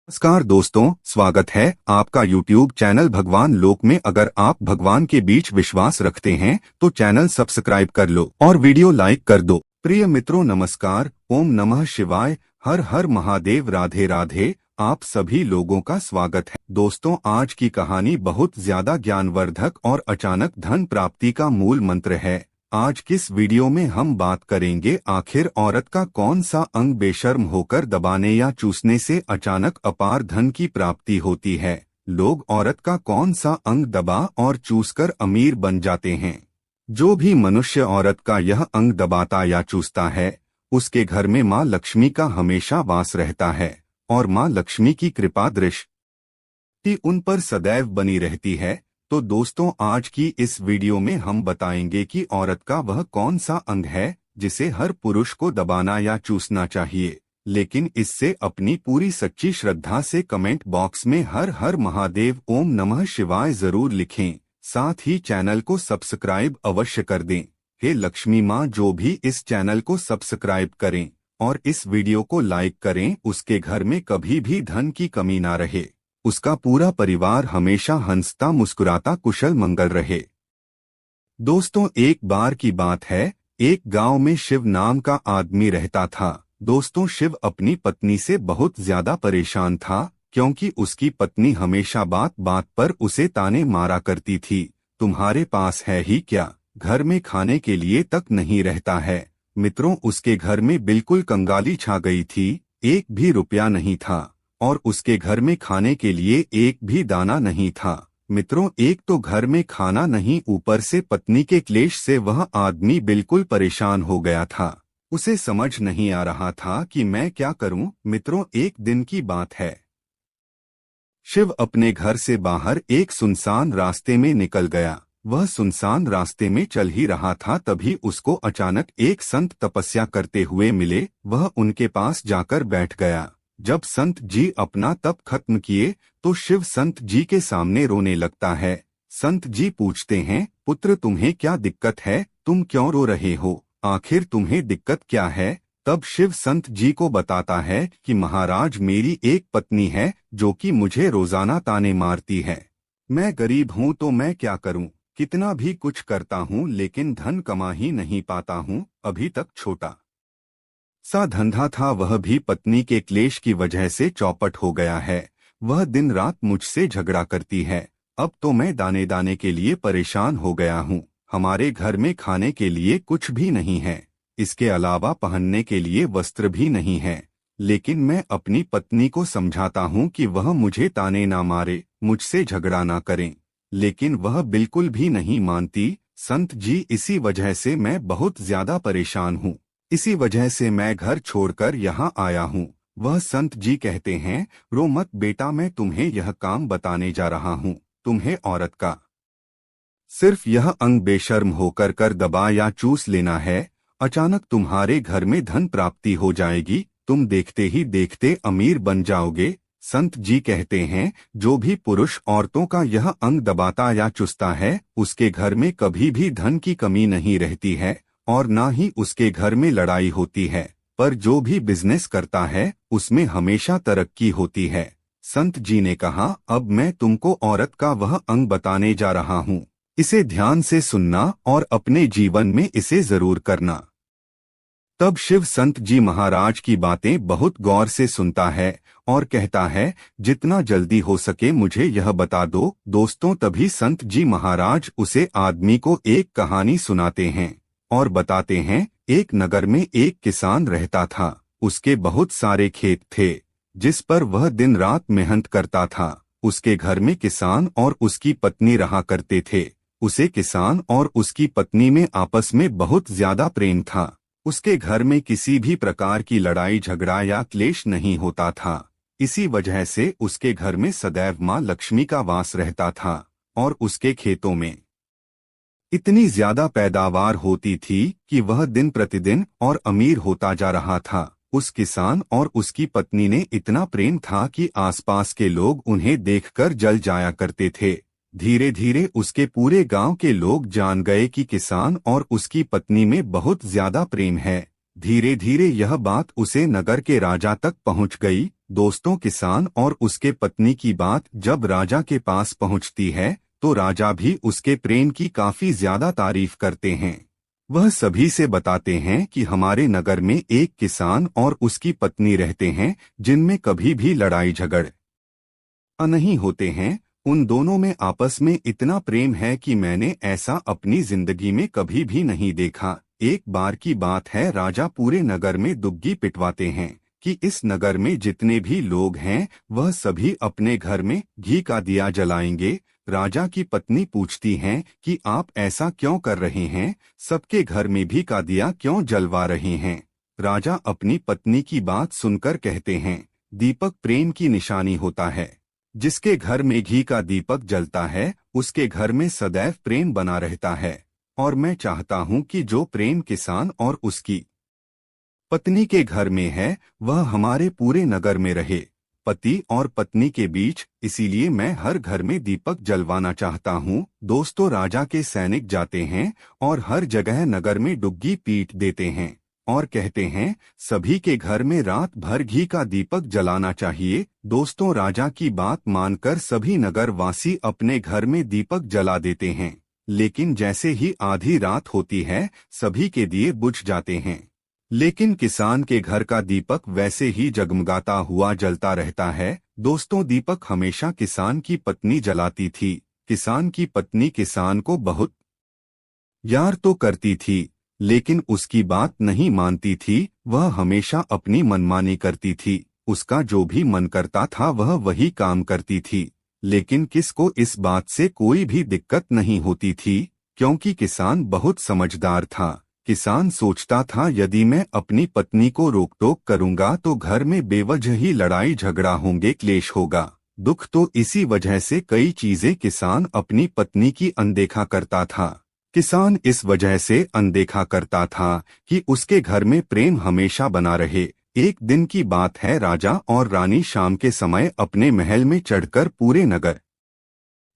नमस्कार दोस्तों, स्वागत है आपका YouTube चैनल भगवान लोक में। अगर आप भगवान के बीच विश्वास रखते हैं तो चैनल सब्सक्राइब कर लो और वीडियो लाइक कर दो। प्रिय मित्रों नमस्कार, ओम नमः शिवाय, हर हर महादेव, राधे राधे। आप सभी लोगों का स्वागत है। दोस्तों, आज की कहानी बहुत ज्यादा ज्ञानवर्धक और अचानक धन प्राप्ति का मूल मंत्र है। आज किस वीडियो में हम बात करेंगे आखिर औरत का कौन सा अंग बेशर्म होकर दबाने या चूसने से अचानक अपार धन की प्राप्ति होती है। लोग औरत का कौन सा अंग दबा और चूसकर अमीर बन जाते हैं। जो भी मनुष्य औरत का यह अंग दबाता या चूसता है उसके घर में माँ लक्ष्मी का हमेशा वास रहता है और माँ लक्ष्मी की कृपा दृष्टि उन पर सदैव बनी रहती है। तो दोस्तों, आज की इस वीडियो में हम बताएंगे कि औरत का वह कौन सा अंग है जिसे हर पुरुष को दबाना या चूसना चाहिए। लेकिन इससे अपनी पूरी सच्ची श्रद्धा से कमेंट बॉक्स में हर हर महादेव, ओम नमः शिवाय जरूर लिखें। साथ ही चैनल को सब्सक्राइब अवश्य कर दें। हे लक्ष्मी माँ, जो भी इस चैनल को सब्सक्राइब करें और इस वीडियो को लाइक करें, उसके घर में कभी भी धन की कमी ना रहे, उसका पूरा परिवार हमेशा हंसता मुस्कुराता कुशल मंगल रहे। दोस्तों, एक बार की बात है, एक गांव में शिव नाम का आदमी रहता था। दोस्तों, शिव अपनी पत्नी से बहुत ज्यादा परेशान था क्योंकि उसकी पत्नी हमेशा बात बात पर उसे ताने मारा करती थी। तुम्हारे पास है ही क्या, घर में खाने के लिए तक नहीं रहता है। मित्रों, उसके घर में बिल्कुल कंगाली छा गई थी। एक भी रुपया नहीं था और उसके घर में खाने के लिए एक भी दाना नहीं था। मित्रों, एक तो घर में खाना नहीं, ऊपर से पत्नी के क्लेश से वह आदमी बिल्कुल परेशान हो गया था। उसे समझ नहीं आ रहा था कि मैं क्या करूं। मित्रों, एक दिन की बात है, शिव अपने घर से बाहर एक सुनसान रास्ते में निकल गया। वह सुनसान रास्ते में चल ही रहा था, तभी उसको अचानक एक संत तपस्या करते हुए मिले। वह उनके पास जाकर बैठ गया। जब संत जी अपना तप खत्म किए तो शिव संत जी के सामने रोने लगता है। संत जी पूछते हैं, पुत्र तुम्हें क्या दिक्कत है, तुम क्यों रो रहे हो, आखिर तुम्हें दिक्कत क्या है। तब शिव संत जी को बताता है कि महाराज, मेरी एक पत्नी है जो कि मुझे रोजाना ताने मारती है। मैं गरीब हूँ तो मैं क्या करूँ, कितना भी कुछ करता हूँ लेकिन धन कमा ही नहीं पाता हूँ। अभी तक छोटा सा धंधा था, वह भी पत्नी के क्लेश की वजह से चौपट हो गया है। वह दिन रात मुझसे झगड़ा करती है। अब तो मैं दाने दाने के लिए परेशान हो गया हूँ। हमारे घर में खाने के लिए कुछ भी नहीं है, इसके अलावा पहनने के लिए वस्त्र भी नहीं है। लेकिन मैं अपनी पत्नी को समझाता हूँ कि वह मुझे ताने ना मारे, मुझसे झगड़ा ना करें, लेकिन वह बिल्कुल भी नहीं मानती। संत जी, इसी वजह से मैं बहुत ज्यादा परेशान हूँ, इसी वजह से मैं घर छोड़कर यहाँ आया हूँ। वह संत जी कहते हैं, रो मत बेटा, मैं तुम्हें यह काम बताने जा रहा हूँ। तुम्हें औरत का सिर्फ यह अंग बेशर्म होकर कर दबा या चूस लेना है, अचानक तुम्हारे घर में धन प्राप्ति हो जाएगी, तुम देखते ही देखते अमीर बन जाओगे। संत जी कहते हैं, जो भी पुरुष औरतों का यह अंग दबाता या चूसता है उसके घर में कभी भी धन की कमी नहीं रहती है और ना ही उसके घर में लड़ाई होती है, पर जो भी बिजनेस करता है उसमें हमेशा तरक्की होती है। संत जी ने कहा, अब मैं तुमको औरत का वह अंग बताने जा रहा हूँ, इसे ध्यान से सुनना और अपने जीवन में इसे जरूर करना। तब शिव संत जी महाराज की बातें बहुत गौर से सुनता है और कहता है, जितना जल्दी हो सके मुझे यह बता दो। दोस्तों, तभी संत जी महाराज उसे आदमी को एक कहानी सुनाते हैं और बताते हैं, एक नगर में एक किसान रहता था। उसके बहुत सारे खेत थे जिस पर वह दिन रात मेहनत करता था। उसके घर में किसान और उसकी पत्नी रहा करते थे। उसे किसान और उसकी पत्नी में आपस में बहुत ज्यादा प्रेम था। उसके घर में किसी भी प्रकार की लड़ाई झगड़ा या क्लेश नहीं होता था। इसी वजह से उसके घर में सदैव माँ लक्ष्मी का वास रहता था और उसके खेतों में इतनी ज्यादा पैदावार होती थी कि वह दिन प्रतिदिन और अमीर होता जा रहा था। उस किसान और उसकी पत्नी ने इतना प्रेम था कि आसपास के लोग उन्हें देखकर जल जाया करते थे। धीरे धीरे उसके पूरे गांव के लोग जान गए कि किसान और उसकी पत्नी में बहुत ज्यादा प्रेम है। धीरे धीरे यह बात उसे नगर के राजा तक पहुंच गई। दोस्तों, किसान और उसके पत्नी की बात जब राजा के पास पहुंचती है तो राजा भी उसके प्रेम की काफी ज्यादा तारीफ करते हैं। वह सभी से बताते हैं कि हमारे नगर में एक किसान और उसकी पत्नी रहते हैं जिनमें कभी भी लड़ाई झगड़ नहीं होते हैं। उन दोनों में आपस में इतना प्रेम है कि मैंने ऐसा अपनी जिंदगी में कभी भी नहीं देखा। एक बार की बात है, राजा पूरे नगर में दुग्गी पिटवाते हैं कि इस नगर में जितने भी लोग हैं वह सभी अपने घर में घी का दिया जलाएंगे। राजा की पत्नी पूछती हैं कि आप ऐसा क्यों कर रहे हैं, सबके घर में भी का दिया क्यों जलवा रहे हैं। राजा अपनी पत्नी की बात सुनकर कहते हैं, दीपक प्रेम की निशानी होता है। जिसके घर में घी का दीपक जलता है उसके घर में सदैव प्रेम बना रहता है। और मैं चाहता हूं कि जो प्रेम किसान और उसकी पत्नी के घर में है वह हमारे पूरे नगर में रहे, पति और पत्नी के बीच। इसीलिए मैं हर घर में दीपक जलवाना चाहता हूं। दोस्तों, राजा के सैनिक जाते हैं और हर जगह नगर में डुग्गी पीट देते हैं और कहते हैं सभी के घर में रात भर घी का दीपक जलाना चाहिए। दोस्तों, राजा की बात मानकर सभी नगर वासी अपने घर में दीपक जला देते हैं। लेकिन जैसे ही आधी रात होती है सभी के दिए बुझ जाते हैं, लेकिन किसान के घर का दीपक वैसे ही जगमगाता हुआ जलता रहता है। दोस्तों, दीपक हमेशा किसान की पत्नी जलाती थी। किसान की पत्नी किसान को बहुत यार तो करती थी लेकिन उसकी बात नहीं मानती थी। वह हमेशा अपनी मनमानी करती थी। उसका जो भी मन करता था वह वही काम करती थी। लेकिन किसको इस बात से कोई भी दिक्कत नहीं होती थी क्योंकि किसान बहुत समझदार था। किसान सोचता था यदि मैं अपनी पत्नी को रोक टोक करूंगा तो घर में बेवजह ही लड़ाई झगड़ा होंगे, क्लेश होगा, दुख। तो इसी वजह से कई चीजें किसान अपनी पत्नी की अनदेखा करता था। किसान इस वजह से अनदेखा करता था कि उसके घर में प्रेम हमेशा बना रहे। एक दिन की बात है, राजा और रानी शाम के समय अपने महल में चढ़कर पूरे नगर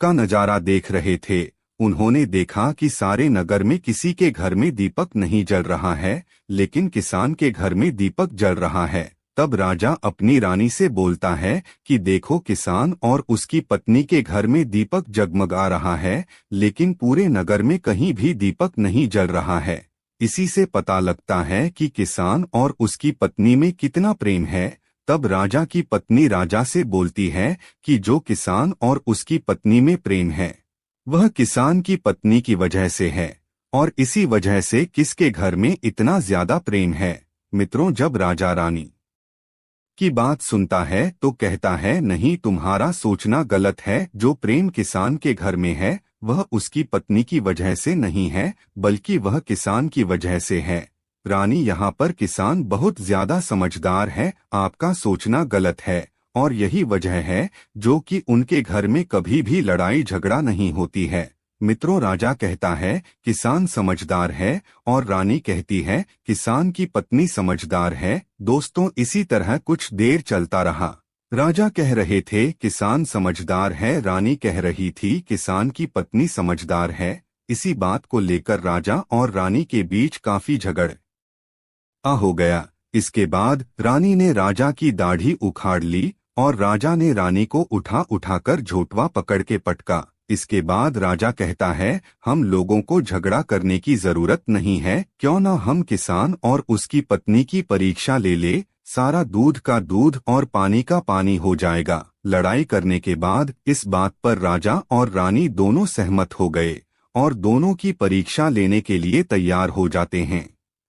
का नजारा देख रहे थे। उन्होंने देखा कि सारे नगर में किसी के घर में दीपक नहीं जल रहा है, लेकिन किसान के घर में दीपक जल रहा है। तब राजा अपनी रानी से बोलता है कि देखो, किसान और उसकी पत्नी के घर में दीपक जगमगा रहा है लेकिन पूरे नगर में कहीं भी दीपक नहीं जल रहा है। इसी से पता लगता है कि किसान और उसकी पत्नी में कितना प्रेम है। तब राजा की पत्नी राजा से बोलती है कि जो किसान और उसकी पत्नी में प्रेम है वह किसान की पत्नी की वजह से है और इसी वजह से किसके घर में इतना ज्यादा प्रेम है। मित्रों, जब राजा रानी की बात सुनता है तो कहता है, नहीं, तुम्हारा सोचना गलत है। जो प्रेम किसान के घर में है वह उसकी पत्नी की वजह से नहीं है बल्कि वह किसान की वजह से है। रानी, यहाँ पर किसान बहुत ज्यादा समझदार है, आपका सोचना गलत है और यही वजह है जो कि उनके घर में कभी भी लड़ाई झगड़ा नहीं होती है। मित्रों, राजा कहता है किसान समझदार है और रानी कहती है किसान की पत्नी समझदार है। दोस्तों, इसी तरह कुछ देर चलता रहा। राजा कह रहे थे किसान समझदार है, रानी कह रही थी किसान की पत्नी समझदार है। इसी बात को लेकर राजा और रानी के बीच काफी झगड़ हो गया। इसके बाद रानी ने राजा की दाढ़ी उखाड़ ली और राजा ने रानी को उठाकर झोटवा पकड़ के पटका। इसके बाद राजा कहता है, हम लोगों को झगड़ा करने की जरूरत नहीं है, क्यों न हम किसान और उसकी पत्नी की परीक्षा ले ले। सारा दूध का दूध और पानी का पानी हो जाएगा। लड़ाई करने के बाद इस बात पर राजा और रानी दोनों सहमत हो गए और दोनों की परीक्षा लेने के लिए तैयार हो जाते हैं।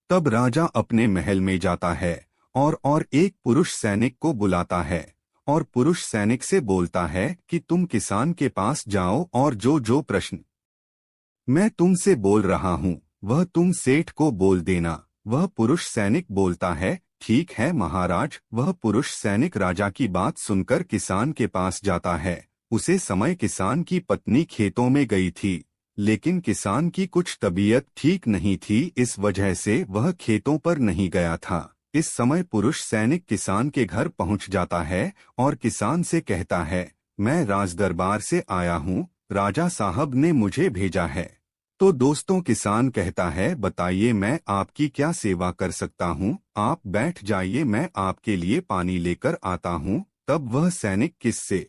तब राजा अपने महल में जाता है और एक पुरुष सैनिक को बुलाता है और पुरुष सैनिक से बोलता है कि तुम किसान के पास जाओ और जो प्रश्न मैं तुमसे बोल रहा हूँ वह तुम सेठ को बोल देना। वह पुरुष सैनिक बोलता है, ठीक है महाराज। वह पुरुष सैनिक राजा की बात सुनकर किसान के पास जाता है। उसे समय किसान की पत्नी खेतों में गई थी, लेकिन किसान की कुछ तबीयत ठीक नहीं थी, इस वजह से वह खेतों पर नहीं गया था। इस समय पुरुष सैनिक किसान के घर पहुंच जाता है और किसान से कहता है, मैं राजदरबार से आया हूँ, राजा साहब ने मुझे भेजा है। तो दोस्तों किसान कहता है, बताइए मैं आपकी क्या सेवा कर सकता हूँ। आप बैठ जाइए, मैं आपके लिए पानी लेकर आता हूँ। तब वह सैनिक किससे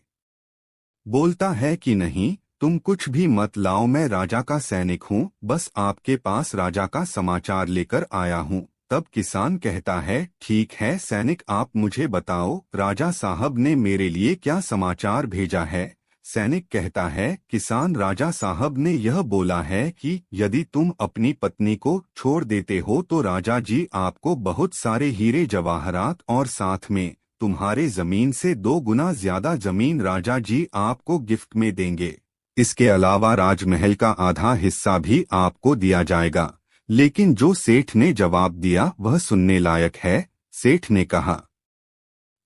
बोलता है कि नहीं, तुम कुछ भी मत लाओ, मैं राजा का सैनिक हूँ, बस आपके पास राजा का समाचार लेकर आया हूँ। तब किसान कहता है, ठीक है सैनिक, आप मुझे बताओ राजा साहब ने मेरे लिए क्या समाचार भेजा है। सैनिक कहता है, किसान, राजा साहब ने यह बोला है कि यदि तुम अपनी पत्नी को छोड़ देते हो तो राजा जी आपको बहुत सारे हीरे जवाहरात और साथ में तुम्हारे जमीन से 2 गुना ज्यादा जमीन राजा जी आपको गिफ्ट में देंगे। इसके अलावा राजमहल का आधा हिस्सा भी आपको दिया जाएगा। लेकिन जो सेठ ने जवाब दिया वह सुनने लायक है। सेठ ने कहा,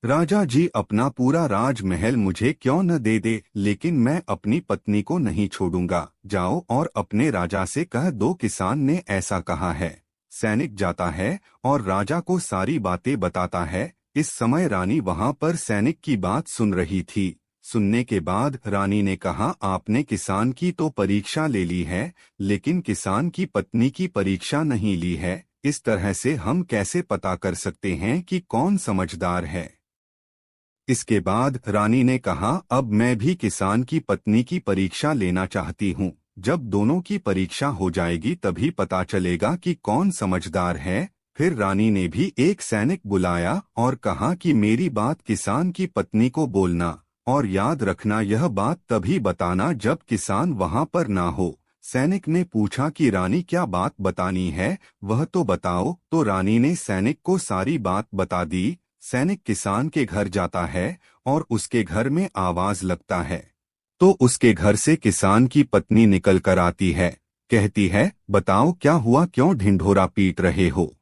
राजा जी अपना पूरा राजमहल मुझे क्यों न दे दे, लेकिन मैं अपनी पत्नी को नहीं छोड़ूंगा। जाओ और अपने राजा से कह दो किसान ने ऐसा कहा है। सैनिक जाता है और राजा को सारी बातें बताता है। इस समय रानी वहां पर सैनिक की बात सुन रही थी। सुनने के बाद रानी ने कहा, आपने किसान की तो परीक्षा ले ली है, लेकिन किसान की पत्नी की परीक्षा नहीं ली है। इस तरह से हम कैसे पता कर सकते हैं कि कौन समझदार है। इसके बाद रानी ने कहा, अब मैं भी किसान की पत्नी की परीक्षा लेना चाहती हूँ। जब दोनों की परीक्षा हो जाएगी तभी पता चलेगा कि कौन समझदार है। फिर रानी ने भी एक सैनिक बुलाया और कहा कि मेरी बात किसान की पत्नी को बोलना, और याद रखना यह बात तभी बताना जब किसान वहां पर ना हो। सैनिक ने पूछा कि रानी क्या बात बतानी है, वह तो बताओ। तो रानी ने सैनिक को सारी बात बता दी। सैनिक किसान के घर जाता है और उसके घर में आवाज लगता है। तो उसके घर से किसान की पत्नी निकल कर आती है। कहती है, बताओ क्या हुआ, क्यों ढिंढोरा पीट रहे हो।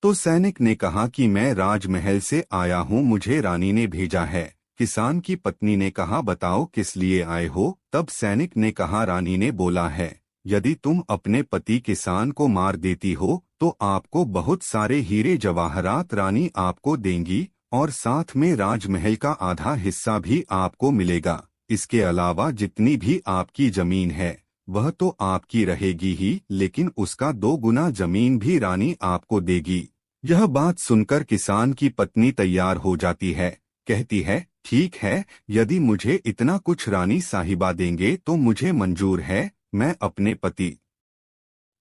तो सैनिक ने कहा कि मैं राजमहल से आया हूँ, मुझे रानी ने भेजा है। किसान की पत्नी ने कहा, बताओ किस लिए आए हो। तब सैनिक ने कहा, रानी ने बोला है, यदि तुम अपने पति किसान को मार देती हो तो आपको बहुत सारे हीरे जवाहरात रानी आपको देंगी, और साथ में राजमहल का आधा हिस्सा भी आपको मिलेगा। इसके अलावा जितनी भी आपकी जमीन है वह तो आपकी रहेगी ही, लेकिन उसका 2 गुना जमीन भी रानी आपको देगी। यह बात सुनकर किसान की पत्नी तैयार हो जाती है। कहती है, ठीक है, यदि मुझे इतना कुछ रानी साहिबा देंगे तो मुझे मंजूर है, मैं अपने पति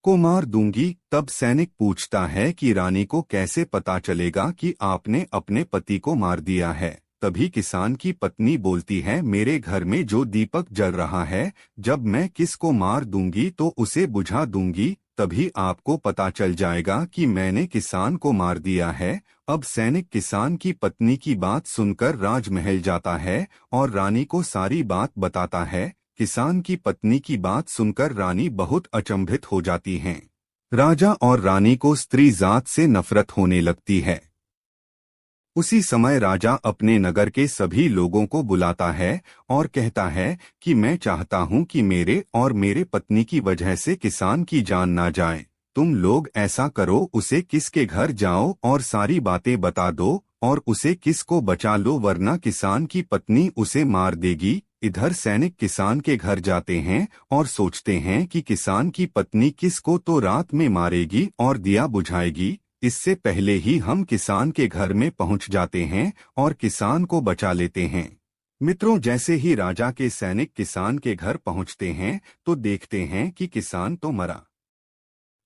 को मार दूंगी। तब सैनिक पूछता है कि रानी को कैसे पता चलेगा कि आपने अपने पति को मार दिया है। तभी किसान की पत्नी बोलती है, मेरे घर में जो दीपक जल रहा है, जब मैं किसको मार दूंगी तो उसे बुझा दूंगी, तभी आपको पता चल जाएगा कि मैंने किसान को मार दिया है। अब सैनिक किसान की पत्नी की बात सुनकर राजमहल जाता है और रानी को सारी बात बताता है। किसान की पत्नी की बात सुनकर रानी बहुत अचंभित हो जाती हैं। राजा और रानी को स्त्री जात से नफरत होने लगती है। उसी समय राजा अपने नगर के सभी लोगों को बुलाता है और कहता है कि मैं चाहता हूं कि मेरे और मेरे पत्नी की वजह से किसान की जान ना जाए। तुम लोग ऐसा करो, उसे किसके घर जाओ और सारी बातें बता दो और उसे किसको बचा लो, वरना किसान की पत्नी उसे मार देगी। इधर सैनिक किसान के घर जाते हैं और सोचते हैं कि किसान की पत्नी किसको तो रात में मारेगी और दिया बुझाएगी। इससे पहले ही हम किसान के घर में पहुंच जाते हैं और किसान को बचा लेते हैं। मित्रों, जैसे ही राजा के सैनिक किसान के घर पहुंचते हैं तो देखते हैं कि किसान तो मरा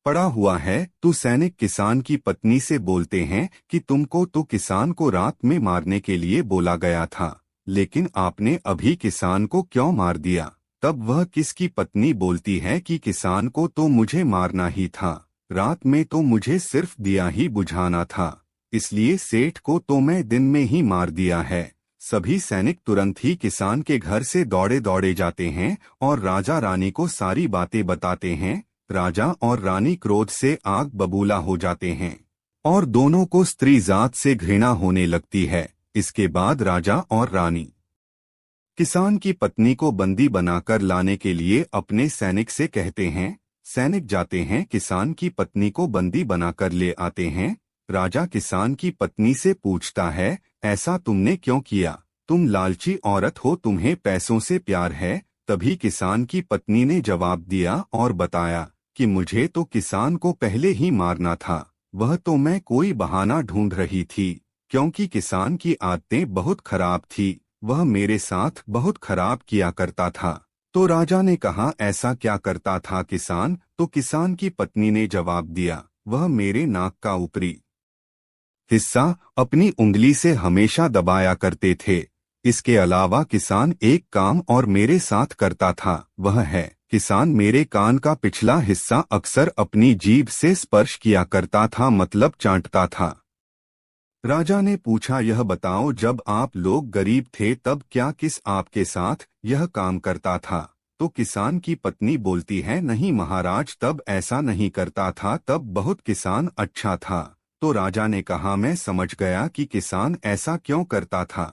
पड़ा हुआ है। तो सैनिक किसान की पत्नी से बोलते हैं कि तुमको तो किसान को रात में मारने के लिए बोला गया था, लेकिन आपने अभी किसान को क्यों मार दिया। तब वह किसकी पत्नी बोलती है कि किसान को तो मुझे मारना ही था, रात में तो मुझे सिर्फ दिया ही बुझाना था, इसलिए सेठ को तो मैं दिन में ही मार दिया है। सभी सैनिक तुरंत ही किसान के घर से दौड़े दौड़े जाते हैं और राजा रानी को सारी बातें बताते हैं। राजा और रानी क्रोध से आग बबूला हो जाते हैं और दोनों को स्त्री जात से घृणा होने लगती है। इसके बाद राजा और रानी किसान की पत्नी को बंदी बनाकर लाने के लिए अपने सैनिक से कहते हैं। सैनिक जाते हैं, किसान की पत्नी को बंदी बनाकर ले आते हैं। राजा किसान की पत्नी से पूछता है, ऐसा तुमने क्यों किया? तुम लालची औरत हो, तुम्हें पैसों से प्यार है, तभी किसान की पत्नी ने जवाब दिया और बताया कि मुझे तो किसान को पहले ही मारना था। वह तो मैं कोई बहाना ढूंढ रही थी, क्योंकि किसान की आदतें बहुत खराब थी। वह मेरे साथ बहुत खराब किया करता था। तो राजा ने कहा, ऐसा क्या करता था किसान? तो किसान की पत्नी ने जवाब दिया, वह मेरे नाक का ऊपरी हिस्सा अपनी उंगली से हमेशा दबाया करते थे। इसके अलावा किसान एक काम और मेरे साथ करता था, वह है किसान मेरे कान का पिछला हिस्सा अक्सर अपनी जीभ से स्पर्श किया करता था, मतलब चाटता था। राजा ने पूछा, यह बताओ, जब आप लोग गरीब थे तब क्या किस आपके साथ यह काम करता था? तो किसान की पत्नी बोलती है, नहीं महाराज, तब ऐसा नहीं करता था, तब बहुत किसान अच्छा था। तो राजा ने कहा, मैं समझ गया कि किसान ऐसा क्यों करता था।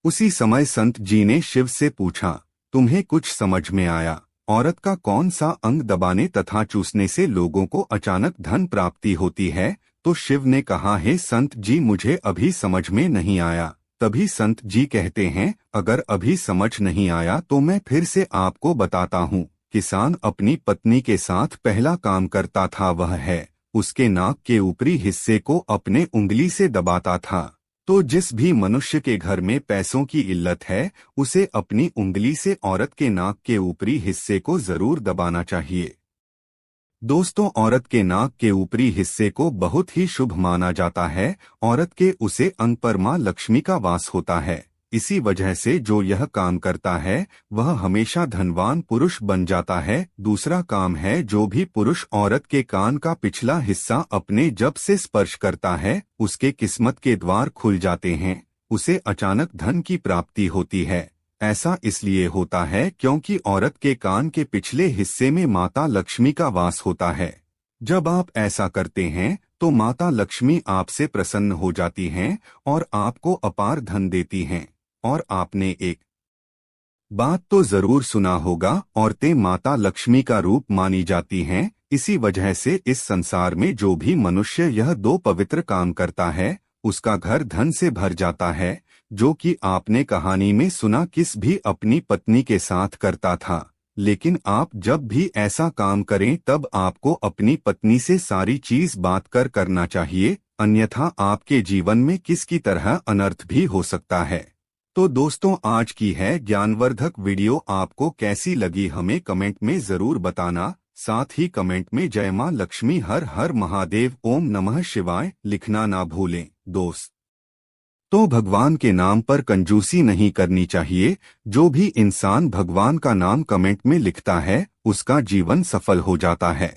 उसी समय संत जी ने शिव से पूछा, तुम्हें कुछ समझ में आया? औरत का कौन सा अंग दबाने तथा चूसने से लोगों को अचानक धन प्राप्ति होती है? तो शिव ने कहा, हे संत जी, मुझे अभी समझ में नहीं आया। तभी संत जी कहते हैं, अगर अभी समझ नहीं आया तो मैं फिर से आपको बताता हूँ। किसान अपनी पत्नी के साथ पहला काम करता था, वह है उसके नाक के ऊपरी हिस्से को अपने उंगली से दबाता था। तो जिस भी मनुष्य के घर में पैसों की इल्लत है, उसे अपनी उंगली से औरत के नाक के ऊपरी हिस्से को जरूर दबाना चाहिए। दोस्तों, औरत के नाक के ऊपरी हिस्से को बहुत ही शुभ माना जाता है। औरत के उसे अंग पर मां लक्ष्मी का वास होता है। इसी वजह से जो यह काम करता है वह हमेशा धनवान पुरुष बन जाता है। दूसरा काम है, जो भी पुरुष औरत के कान का पिछला हिस्सा अपने जब से स्पर्श करता है, उसके किस्मत के द्वार खुल जाते हैं, उसे अचानक धन की प्राप्ति होती है। ऐसा इसलिए होता है क्योंकि औरत के कान के पिछले हिस्से में माता लक्ष्मी का वास होता है। जब आप ऐसा करते हैं तो माता लक्ष्मी आपसे प्रसन्न हो जाती हैं और आपको अपार धन देती हैं। और आपने एक बात तो जरूर सुना होगा, औरतें माता लक्ष्मी का रूप मानी जाती हैं। इसी वजह से इस संसार में जो भी मनुष्य यह दो पवित्र काम करता है, उसका घर धन से भर जाता है। जो कि आपने कहानी में सुना, किस भी अपनी पत्नी के साथ करता था। लेकिन आप जब भी ऐसा काम करें तब आपको अपनी पत्नी से सारी चीज बात कर करना चाहिए, अन्यथा आपके जीवन में किसकी तरह अनर्थ भी हो सकता है। तो दोस्तों, आज की है ज्ञानवर्धक वीडियो आपको कैसी लगी हमें कमेंट में जरूर बताना। साथ ही कमेंट में जय मां लक्ष्मी, हर हर महादेव, ओम नमः शिवाय लिखना ना भूलें। दोस्त, तो भगवान के नाम पर कंजूसी नहीं करनी चाहिए। जो भी इंसान भगवान का नाम कमेंट में लिखता है उसका जीवन सफल हो जाता है।